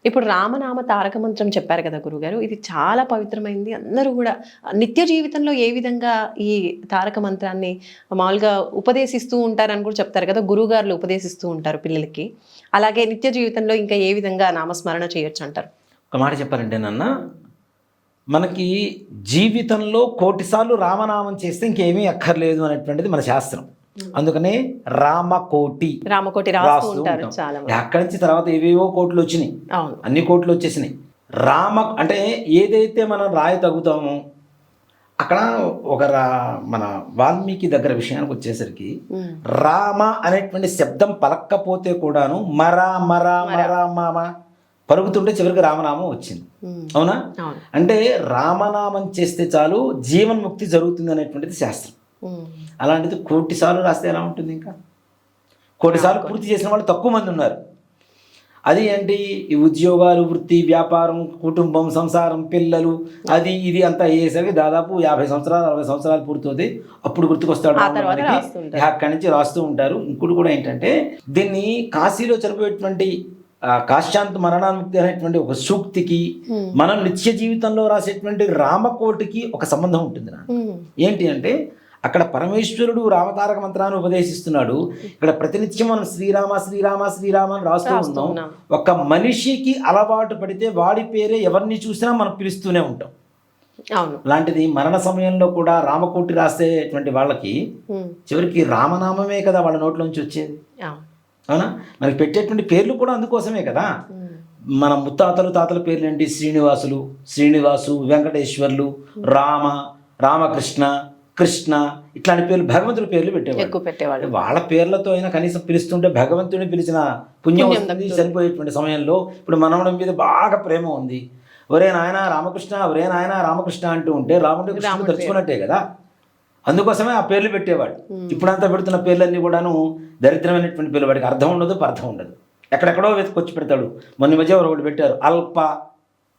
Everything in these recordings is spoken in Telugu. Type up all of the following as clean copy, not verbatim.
ఇప్పుడు రామనామ తారక మంత్రం చెప్పారు కదా గురుగారు, ఇది చాలా పవిత్రమైంది. అందరూ కూడా నిత్య జీవితంలో ఏ విధంగా ఈ తారక మంత్రాన్ని మామూలుగా ఉపదేశిస్తూ ఉంటారని కూడా చెప్తారు కదా, గురువుగారులు ఉపదేశిస్తూ ఉంటారు పిల్లలకి. అలాగే నిత్య జీవితంలో ఇంకా ఏ విధంగా నామస్మరణ చేయొచ్చు అంటారు? ఒక మాట చెప్పారంటే నాన్న, మనకి జీవితంలో కోటిసార్లు రామనామం చేస్తే ఇంకేమీ అక్కర్లేదు అనేటువంటిది మన శాస్త్రం. అందుకనే రామకోటి రాస్తూ ఉంటారు చాలా. అక్కడి నుంచి తర్వాత ఏవేవో కోట్లు వచ్చినాయి, అన్ని కోట్లు వచ్చేసినాయి. అంటే ఏదైతే మనం రాయి తగ్గుతామో అక్కడ ఒక మన వాల్మీకి దగ్గర విషయానికి వచ్చేసరికి రామ అనేటువంటి శబ్దం పలక్కపోతే కూడాను మరా మరా మరా మామ పరుగుతుంటే చివరికి రామనామం వచ్చింది. అవునా? అంటే రామనామం చేస్తే చాలు జీవన్ముక్తి జరుగుతుంది అనేటువంటిది శాస్త్రం. అలాంటిది కోటిసార్లు రాస్తే ఎలా ఉంటుంది? ఇంకా కోటిసార్లు పూర్తి చేసిన వాళ్ళు తక్కువ మంది ఉన్నారు. అది ఏంటి, ఈ ఉద్యోగాలు, వృత్తి, వ్యాపారం, కుటుంబం, సంసారం, పిల్లలు, అది ఇది అంతా అయ్యేసరికి దాదాపు 50 సంవత్సరాలు 60 సంవత్సరాలు పూర్తవుతాయి. అప్పుడు గుర్తుకొస్తాడు మనకి. అక్కడి నుంచి రాస్తూ ఉంటారు. ఇంకోటి కూడా ఏంటంటే, దీన్ని కాశీలో చనిపోయేటువంటి కాశ్యాంత మరణాన్ముక్తి అనేటువంటి ఒక సూక్తికి మనం నిత్య జీవితంలో రాసేటువంటి రామకోటికి ఒక సంబంధం ఉంటుంది. ఏంటి అంటే, అక్కడ పరమేశ్వరుడు రామతారక మంత్రాన్ని ఉపదేశిస్తున్నాడు. ఇక్కడ ప్రతినిత్యం మనం శ్రీరామ శ్రీరామ శ్రీరామ అని రాస్తూ ఉన్నాం. ఒక మనిషికి అలవాటు పడితే వాడి పేరే ఎవరిని చూసినా మనం పిలుస్తూనే ఉంటాం. అలాంటిది మరణ సమయంలో కూడా రామకోటి రాసేటువంటి వాళ్ళకి చివరికి రామనామమే కదా వాళ్ళ నోట్లోంచి వచ్చేది. అవునా? మనకి పెట్టేటువంటి పేర్లు కూడా అందుకోసమే కదా. మన ముత్తాతలు తాతల పేర్లు ఏంటి? శ్రీనివాసు, వెంకటేశ్వర్లు, రామ, రామకృష్ణ, కృష్ణ, ఇట్లాంటి పేర్లు భగవంతుడి పేర్లు పెట్టేవాళ్ళు. వాళ్ళ పేర్లతో అయినా కనీసం పిలుస్తుంటే భగవంతుడిని పిలిచిన పుణ్యం వస్తుంది. చనిపోయేటువంటి సమయంలో ఇప్పుడు మనవడం మీద బాగా ప్రేమ ఉంది, ఒరే నాయన రామకృష్ణ, ఒరే నాయన రామకృష్ణ అంటూ ఉంటే రాముడి కృష్ణుడు తలుచుకున్నట్టే కదా. అందుకోసమే ఆ పేర్లు పెట్టేవాడు. ఇప్పుడంతా పెడుతున్న పేర్లన్నీ కూడాను దరిద్రమైనటువంటి పేర్లు. వాడికి అర్థం ఉండదు, అర్థం ఉండదు. ఎక్కడెక్కడో వెతుకొచ్చి పెడతాడు. మొన్న మధ్య ఒకటి పెట్టారు, అల్ప,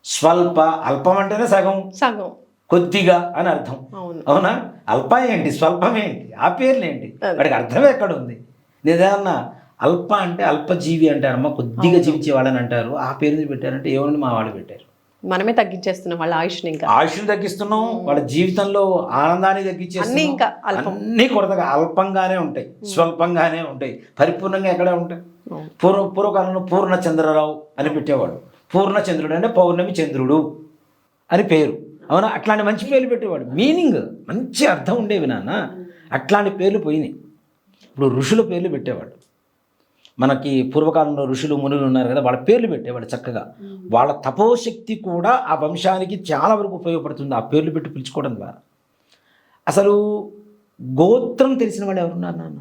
స్వల్ప. అల్పం అంటేనే సగం, కొద్దిగా అని అర్థం. అవునా? అల్ప ఏంటి, స్వల్పం ఏంటి, ఆ పేర్లు ఏంటి? వాడికి అర్థమే ఎక్కడ ఉంది? నిజాన్న అల్ప అంటే అల్పజీవి అంటారమ్మా, కొద్దిగా జీవించే వాళ్ళని అంటారు. ఆ పేరుని పెట్టారంటే ఏమని మా వాళ్ళు పెట్టారు. మనమే తగ్గించేస్తున్నాం వాళ్ళ ఆయుష్ని, ఇంకా ఆయుష్ని తగ్గిస్తున్నాం. వాళ్ళ జీవితంలో ఆనందాన్ని తగ్గించేస్తున్నాం. ఇంకా అన్ని కొరతగా అల్పంగానే ఉంటాయి, స్వల్పంగానే ఉంటాయి, పరిపూర్ణంగా ఎక్కడే ఉంటాయి. పూర్వకాలంలో పూర్ణ చంద్రరావు అని పెట్టేవాడు. పూర్ణచంద్రుడు అంటే పౌర్ణమి చంద్రుడు అని పేరు. అవునా? అట్లాంటి మంచి పేర్లు పెట్టేవాడు. మీనింగ్ మంచి అర్థం ఉండేవి నాన్న. అట్లాంటి పేర్లు పోయినాయి. ఇప్పుడు ఋషుల పేర్లు పెట్టేవాడు. మనకి పూర్వకాలంలో ఋషులు మునులు ఉన్నారు కదా, వాళ్ళ పేర్లు పెట్టేవాడు చక్కగా. వాళ్ళ తపోశక్తి కూడా ఆ వంశానికి చాలా వరకు ఉపయోగపడుతుంది ఆ పేర్లు పెట్టి పిలుచుకోవడం ద్వారా. అసలు గోత్రం తెలిసిన వాళ్ళు ఎవరున్నారు నాన్న?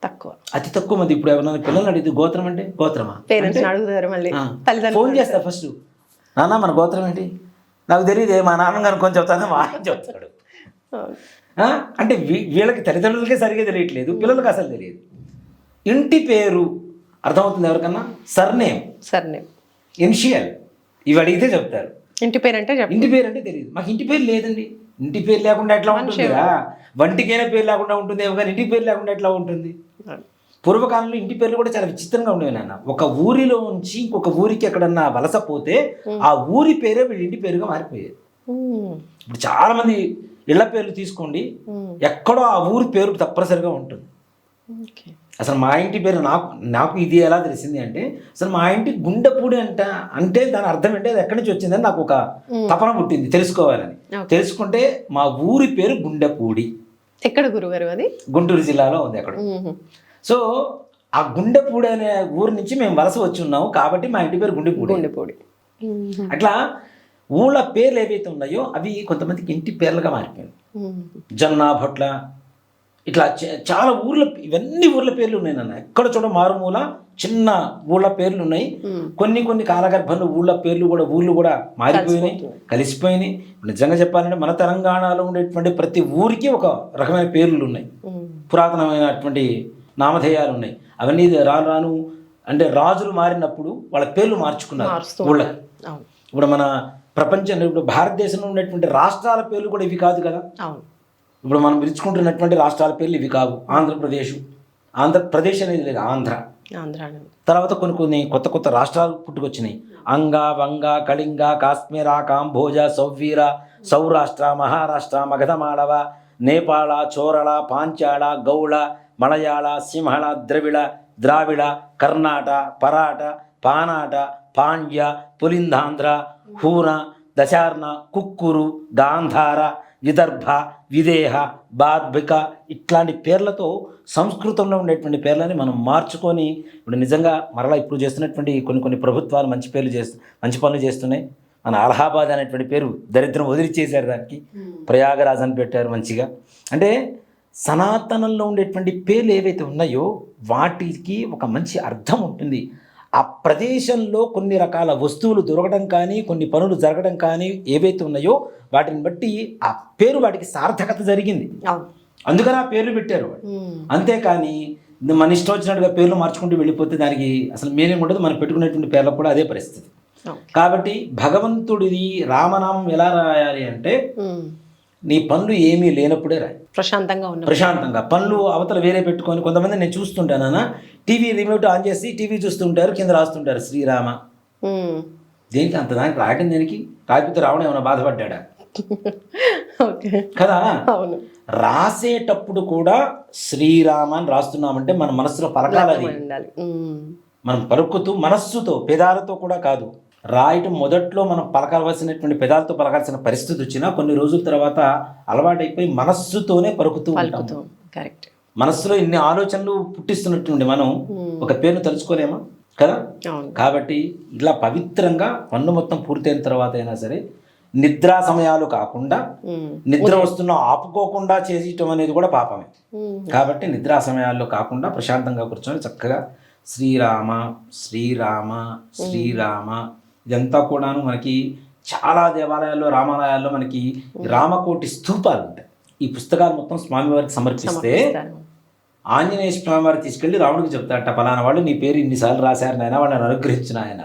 తక్కువ, అతి తక్కువ మంది. ఇప్పుడు ఎవరన్నా పిల్లలు అడిగితే గోత్రం అంటే గోత్రమా ఫోన్ చేస్తా ఫస్ట్, నాన్న మన గోత్రం ఏంటి? నాకు తెలియదే, మా నాన్నగారు కొంచెం చెప్తాను, మా ఆయన చెప్తాడు. అంటే వీళ్ళకి తల్లిదండ్రులకే సరిగ్గా తెలియట్లేదు, పిల్లలకి అసలు తెలియదు. ఇంటి పేరు అర్థమవుతుంది ఎవరికన్నా? సర్నేమ్, ఇనిషియల్, ఇవి అడిగితే చెప్తారు. ఇంటి పేరు అంటే తెలియదు. మాకు ఇంటి పేరు లేదండి. ఇంటి పేరు లేకుండా ఎట్లా ఉంటుందిరా? వంటికైనా పేరు లేకుండా ఉంటుందేమో, కానీ ఇంటి పేరు లేకుండా ఎట్లా ఉంటుంది? పూర్వకాలంలో ఇంటి పేర్లు కూడా చాలా విచిత్రంగా ఉండేవి నాన్న. ఒక ఊరిలో నుంచి ఇంకొక ఊరికి ఎక్కడన్నా వలస పోతే ఆ ఊరి పేరే వీళ్ళ ఇంటి పేరుగా మారిపోయేది. ఇప్పుడు చాలా మంది ఇళ్ల పేర్లు తీసుకోండి, ఎక్కడో ఆ ఊరి పేరు తప్పనిసరిగా ఉంటుంది. అసలు మా ఇంటి పేరు నాకు ఇది ఎలా తెలిసింది అంటే, అసలు మా ఇంటి గుండెపూడి అంటే దాని అర్థం ఏంటి, అది ఎక్కడి నుంచి వచ్చిందని నాకు ఒక తపన పుట్టింది తెలుసుకోవాలని. తెలుసుకుంటే మా ఊరి పేరు గుండెపూడి. ఎక్కడ గురుగారు? అది గుంటూరు జిల్లాలో ఉంది అక్కడ. సో ఆ గుండెపూడి అనే ఊరు నుంచి మేము వలస వచ్చి ఉన్నాము కాబట్టి మా ఇంటి పేరు గుండెపూడి. అట్లా ఊళ్ళ పేర్లు ఏవైతే ఉన్నాయో అవి కొంతమందికి ఇంటి పేర్లుగా మారిపోయాయి. జొన్న, భొట్ల, ఇట్లా చాలా ఇవన్నీ ఊర్ల పేర్లు ఉన్నాయి నాన్న. ఎక్కడ చూడ మారుమూల చిన్న ఊళ్ళ పేర్లు ఉన్నాయి. కొన్ని కాలగర్భంలో ఊళ్ళు కూడా మారిపోయినాయి, కలిసిపోయినాయి. నిజంగా చెప్పాలంటే మన తెలంగాణలో ఉండేటువంటి ప్రతి ఊరికి ఒక రకమైన పేర్లు ఉన్నాయి, పురాతనమైనటువంటి నామధేయాలు ఉన్నాయి. అవన్నీ రాను అంటే రాజులు మారినప్పుడు వాళ్ళ పేర్లు మార్చుకున్నారు ఊళ్ళకి. ఇప్పుడు మన ప్రపంచంలో ఇప్పుడు భారతదేశంలో ఉన్నటువంటి రాష్ట్రాల పేర్లు కూడా ఇవి కాదు కదా. ఇప్పుడు మనం పిలుచుకుంటున్నటువంటి రాష్ట్రాల పేర్లు ఇవి కావు. ఆంధ్రప్రదేశ్ అనేది లేదు, ఆంధ్ర. ఆంధ్ర. తర్వాత కొన్ని కొత్త కొత్త రాష్ట్రాలు పుట్టుకొచ్చినాయి. అంగ, వంగ, కళింగ, కాశ్మీర, కాంబోజ, సౌవీర, సౌరాష్ట్ర, మహారాష్ట్ర, మగధమాళవ, నేపాళ, చోరళ, పాంచాళ, గౌళ, మలయాళ, సింహళ, ద్రావిడ, కర్ణాట, పరాట, పానాట, పాండ్య, పులిందాంధ్ర, హూన, దశార్ణ, కుక్కురు, గాంధార, విదర్భ, విదేహ, బార్బిక ఇట్లాంటి పేర్లతో సంస్కృతంలో ఉండేటువంటి పేర్లని మనం మార్చుకొని ఇప్పుడు నిజంగా మరలా ఇప్పుడు చేస్తున్నటువంటి కొన్ని ప్రభుత్వాలు మంచి పనులు చేస్తున్నాయి. మన అలహాబాద్ అనేటువంటి పేరు దరిద్రం వదిలిచేశారు, దానికి ప్రయాగరాజ్ అని పెట్టారు మంచిగా. అంటే సనాతనంలో ఉండేటువంటి పేర్లు ఏవైతే ఉన్నాయో వాటికి ఒక మంచి అర్థం ఉంటుంది. ఆ ప్రదేశంలో కొన్ని రకాల వస్తువులు దొరకడం కానీ కొన్ని పనులు జరగడం కానీ ఏవైతే ఉన్నాయో వాటిని బట్టి ఆ పేరు వాటికి సార్థకత జరిగింది, అందుకని ఆ పేర్లు పెట్టారు. అంతేకాని మన ఇష్టం వచ్చినట్టుగా పేర్లు మార్చుకుంటూ వెళ్ళిపోతే దానికి అసలు మీనింగ్ ఉండదు. మనం పెట్టుకునేటువంటి పేర్లకు కూడా అదే పరిస్థితి. కాబట్టి భగవంతుడిది రామనామం ఎలా రాయాలి అంటే నీ పనులు ఏమీ లేనప్పుడే రాయి, ప్రశాంతంగా. పనులు అవతల వేరే పెట్టుకొని కొంతమంది నేను చూస్తుంటాను, టీవీ రిమోట్ ఆన్ చేసి టీవీ చూస్తుంటారు, కింద రాస్తుంటారు శ్రీరామ. దేనికి అంత దానికి రాయటం, దేనికి? రాకపోతే రావడం ఏమైనా బాధపడ్డా కదా? రాసేటప్పుడు కూడా శ్రీరామ అని రాస్తున్నామంటే మన మనస్సులో పలకాలి. మనం పలుకుతూ మనస్సుతో పెదాలతో కూడా కాదు రాయటం. మొదట్లో మనం పలకాల్సినటువంటి పెదాలతో పలకాల్సిన పరిస్థితి వచ్చినా కొన్ని రోజుల తర్వాత అలవాటైపోయి మనస్సుతోనే పలుకుతూ ఉంటాం. కరెక్ట్. మనస్సులో ఇన్ని ఆలోచనలు పుట్టిస్తున్నట్టుండి మనం ఒక పేరును తలుచుకోలేమా కదా? కాబట్టి ఇలా పవిత్రంగా పన్ను మొత్తం పూర్తయిన తర్వాత అయినా సరే నిద్రా సమయాలు కాకుండా నిద్ర వస్తున్న ఆపుకోకుండా చేసేయటం అనేది కూడా పాపమే. కాబట్టి నిద్రా సమయాల్లో కాకుండా ప్రశాంతంగా కూర్చొని చక్కగా శ్రీరామ శ్రీరామ శ్రీరామ ఇదంతా కూడాను మనకి చాలా దేవాలయాల్లో రామాలయాల్లో మనకి రామకోటి స్తూపాలు ఉంటాయి. ఈ పుస్తకాలు మొత్తం స్వామివారికి సమర్పిస్తే ఆంజనేయ స్వామివారు తీసుకెళ్లి రాముడికి చెప్తాడట, పలానా వాళ్ళు నీ పేరు ఇన్నిసార్లు రాశారు నాయన, వాళ్ళని అనుగ్రహించిన ఆయన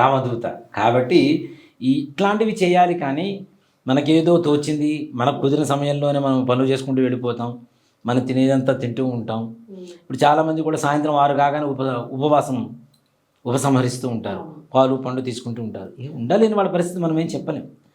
రామదూత. కాబట్టి ఇట్లాంటివి చేయాలి. కానీ మనకేదో తోచింది మనకు కుదిరిన సమయంలోనే మనం పనులు చేసుకుంటూ వెళ్ళిపోతాం, మనం తినేదంతా తింటూ ఉంటాం. ఇప్పుడు చాలామంది కూడా సాయంత్రం 6 కాగానే ఉపసంహరిస్తూ ఉంటారు, పాలు పండు తీసుకుంటూ ఉంటారు. ఉండలేని వాళ్ళ పరిస్థితి మనం ఏం చెప్పలేం.